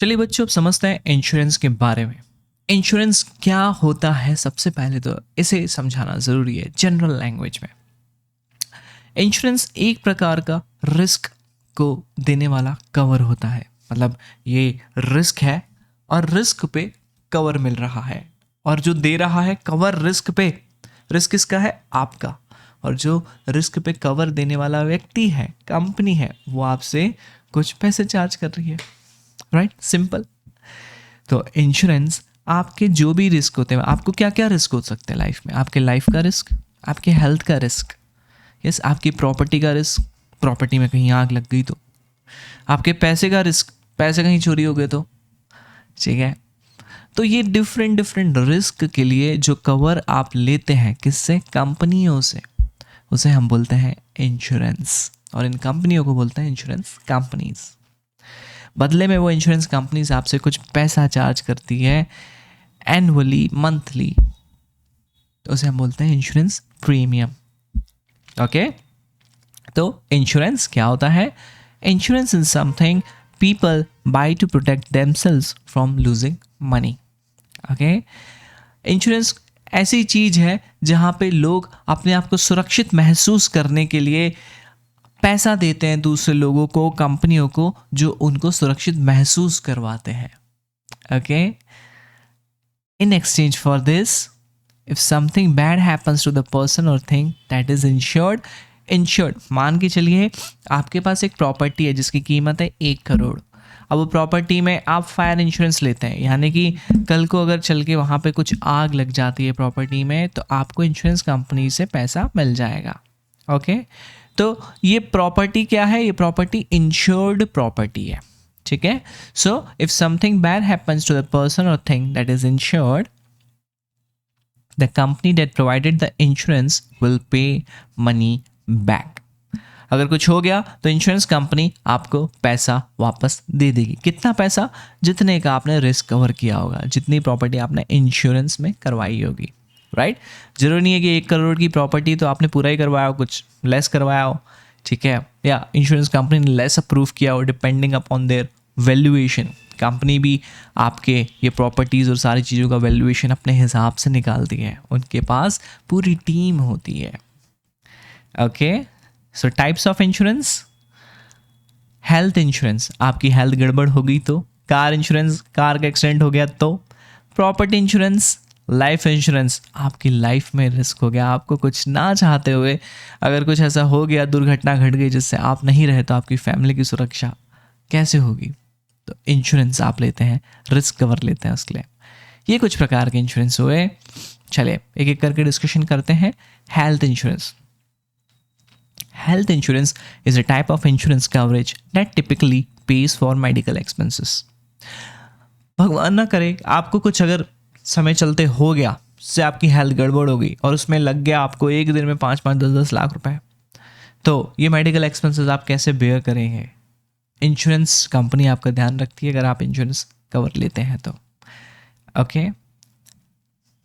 चलिए बच्चों, अब समझते हैं इंश्योरेंस के बारे में। इंश्योरेंस क्या होता है? सबसे पहले तो इसे समझाना ज़रूरी है जनरल लैंग्वेज में। इंश्योरेंस एक प्रकार का रिस्क को देने वाला कवर होता है। मतलब ये रिस्क है और रिस्क पे कवर मिल रहा है, और जो दे रहा है कवर रिस्क पे, रिस्क किसका है? आपका। और जो रिस्क पे कवर देने वाला व्यक्ति है, कंपनी है, वो आपसे कुछ पैसे चार्ज कर रही है। Right, simple. तो इंश्योरेंस आपके जो भी रिस्क होते हैं, आपको क्या क्या रिस्क हो सकते हैं लाइफ में? आपके लाइफ का रिस्क, आपके हेल्थ का रिस्क, यस, आपकी प्रॉपर्टी का रिस्क, प्रॉपर्टी में कहीं आग लग गई तो, आपके पैसे का रिस्क, पैसे कहीं चोरी हो गए तो, ठीक है। तो ये डिफरेंट डिफरेंट रिस्क के लिए जो कवर आप लेते हैं, किससे? कंपनियों से, उसे हम बोलते हैं इंश्योरेंस। और इन कंपनियों को बोलते हैं इंश्योरेंस कंपनीज। बदले में वो इंश्योरेंस कंपनीज आपसे कुछ पैसा चार्ज करती है एनुअली, मंथली, तो उसे हम बोलते हैं इंश्योरेंस प्रीमियम। ओके, तो इंश्योरेंस क्या होता है? Insurance is something people by two protect themselves from losing money. Okay, insurance ऐसी चीज है जहां पे लोग अपने आप को सुरक्षित महसूस करने के लिए पैसा देते हैं दूसरे लोगों को, कंपनियों को, जो उनको सुरक्षित महसूस करवाते हैं। Okay, in exchange for this, if something bad happens to the person or thing that is insured, मान के चलिए आपके पास एक प्रॉपर्टी है जिसकी कीमत है 1 करोड़। अब वो प्रॉपर्टी में आप फायर इंश्योरेंस लेते हैं, यानी कि कल को अगर चल के वहाँ पे कुछ आग लग जाती है प्रॉपर्टी में, तो आपको इंश्योरेंस कंपनी से पैसा मिल जाएगा। ओके, तो ये प्रॉपर्टी क्या है? ये प्रॉपर्टी इंश्योर्ड प्रॉपर्टी है, ठीक है। So if something bad happens to the person और thing that is insured, the company that provided the insurance will pay money back. अगर कुछ हो गया तो इंश्योरेंस कंपनी आपको पैसा वापस दे देगी। कितना पैसा? जितने का आपने रिस्क कवर किया होगा, जितनी प्रॉपर्टी आपने इंश्योरेंस में करवाई होगी। राइट, जरूरी नहीं है कि 1 करोड़ की प्रॉपर्टी तो आपने पूरा ही करवाया हो, कुछ लेस करवाया हो, ठीक है, या इंश्योरेंस कंपनी ने लेस अप्रूव किया हो, depending upon their valuation. Company भी आपके ये प्रॉपर्टीज़ और सारी चीज़ों का वैल्यूएशन अपने हिसाब से निकालती है, उनके पास पूरी टीम होती है। Okay, so types of insurance. Health insurance, आपकी हेल्थ गड़बड़ हो गई तो। कार इंश्योरेंस, कार का एक्सीडेंट हो गया तो। प्रॉपर्टी इंश्योरेंस, लाइफ इंश्योरेंस, आपकी लाइफ में रिस्क हो गया, आपको कुछ ना चाहते हुए अगर कुछ ऐसा हो गया, दुर्घटना घट गई जिससे आप नहीं रहे, तो आपकी फैमिली की सुरक्षा कैसे होगी? तो इंश्योरेंस आप लेते हैं, रिस्क कवर लेते हैं उसके लिए। ये कुछ प्रकार के इंश्योरेंस हुए। चलिए एक एक करके डिस्कशन करते हैं। Health insurance. Health insurance is a type of insurance coverage that typically page for medical expenses. भगवान ना करे आपको कुछ अगर समय चलते हो गया, उससे आपकी हेल्थ गड़बड़ हो गई और उसमें लग गया आपको एक दिन में 5-5, 10-10 लाख रुपए, तो ये मेडिकल एक्सपेंसेस आप कैसे बेयर करेंगे? इंश्योरेंस कंपनी आपका ध्यान रखती है अगर आप इंश्योरेंस कवर लेते हैं तो। Okay,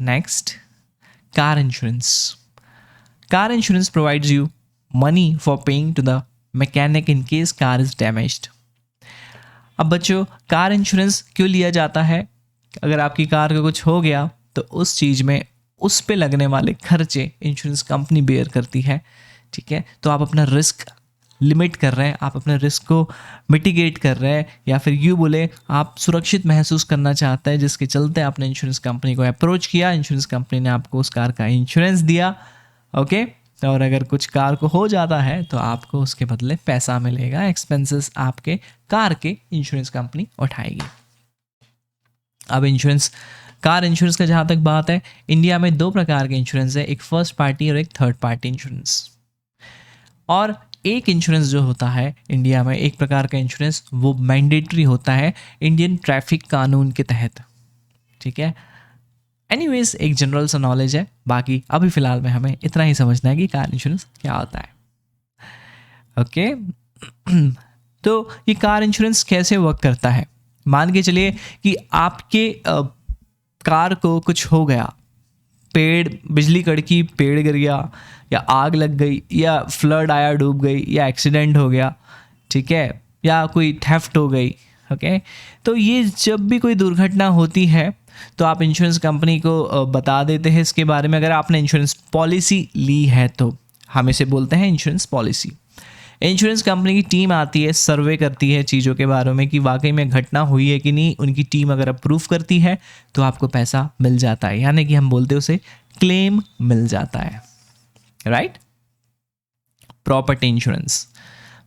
next, car insurance. Car insurance provides you money for paying to the mechanic in case car is damaged. अब बच्चों, कार इंश्योरेंस क्यों लिया जाता है? अगर आपकी कार का कुछ हो गया तो उस चीज़ में उस पे लगने वाले खर्चे इंश्योरेंस कंपनी बेयर करती है, ठीक है। तो आप अपना रिस्क लिमिट कर रहे हैं, आप अपने रिस्क को मिटिगेट कर रहे हैं, या फिर यूँ बोले आप सुरक्षित महसूस करना चाहते हैं, जिसके चलते आपने इंश्योरेंस कंपनी को अप्रोच किया, इंश्योरेंस कंपनी ने आपको उस कार का इंश्योरेंस दिया। ओके, और अगर कुछ कार को हो जाता है तो आपको उसके बदले पैसा मिलेगा, एक्सपेंसेस आपके कार के इंश्योरेंस कंपनी उठाएगी। अब इंश्योरेंस, कार इंश्योरेंस का जहाँ तक बात है, इंडिया में 2 प्रकार के इंश्योरेंस है, एक फर्स्ट पार्टी और एक थर्ड पार्टी इंश्योरेंस। और एक इंश्योरेंस जो होता है इंडिया में, एक प्रकार का इंश्योरेंस, वो मैंडेटरी होता है इंडियन ट्रैफिक कानून के तहत, ठीक है। एनीवेज, एक जनरल सा नॉलेज है, बाकी अभी फिलहाल में हमें इतना ही समझना है कि कार इंश्योरेंस क्या होता है। ओके, तो ये कार इंश्योरेंस कैसे वर्क करता है? मान के चलिए कि आपके कार को कुछ हो गया, पेड़, बिजली कड़की, पेड़ गिर गया, या आग लग गई, या फ्लड आया, डूब गई, या एक्सीडेंट हो गया, ठीक है, या कोई थेफ्ट हो गई, ओके तो ये जब भी कोई दुर्घटना होती है तो आप इंश्योरेंस कंपनी को बता देते हैं इसके बारे में। अगर आपने इंश्योरेंस पॉलिसी ली है तो हम इसे बोलते हैं इंश्योरेंस पॉलिसी। इंश्योरेंस कंपनी की टीम आती है, सर्वे करती है चीज़ों के बारे में कि वाकई में घटना हुई है कि नहीं। उनकी टीम अगर अप्रूव करती है तो आपको पैसा मिल जाता है, यानी कि हम बोलते हैं उसे क्लेम मिल जाता है, right. Property insurance.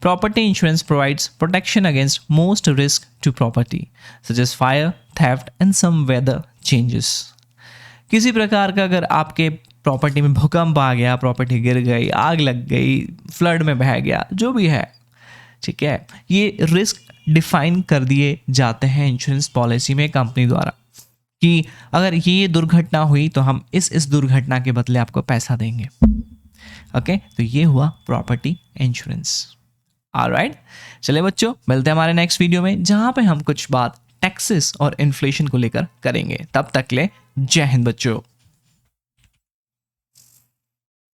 Property insurance provides protection against most risk to property, such as fire, theft, and some weather changes. किसी प्रकार का अगर आपके प्रॉपर्टी में भूकंप आ गया, प्रॉपर्टी गिर गई, आग लग गई, फ्लड में बह गया, जो भी है, ठीक है, ये रिस्क डिफाइन कर दिए जाते हैं इंश्योरेंस पॉलिसी में कंपनी द्वारा कि अगर ये दुर्घटना हुई तो हम इस दुर्घटना के बदले आपको पैसा देंगे। ओके तो ये हुआ प्रॉपर्टी इंश्योरेंस। ऑलराइट, चलिए बच्चों, मिलते हैं हमारे नेक्स्ट वीडियो में जहां पे हम कुछ बात टैक्सेस और इन्फ्लेशन को लेकर करेंगे। तब तक ले जय हिंद बच्चों।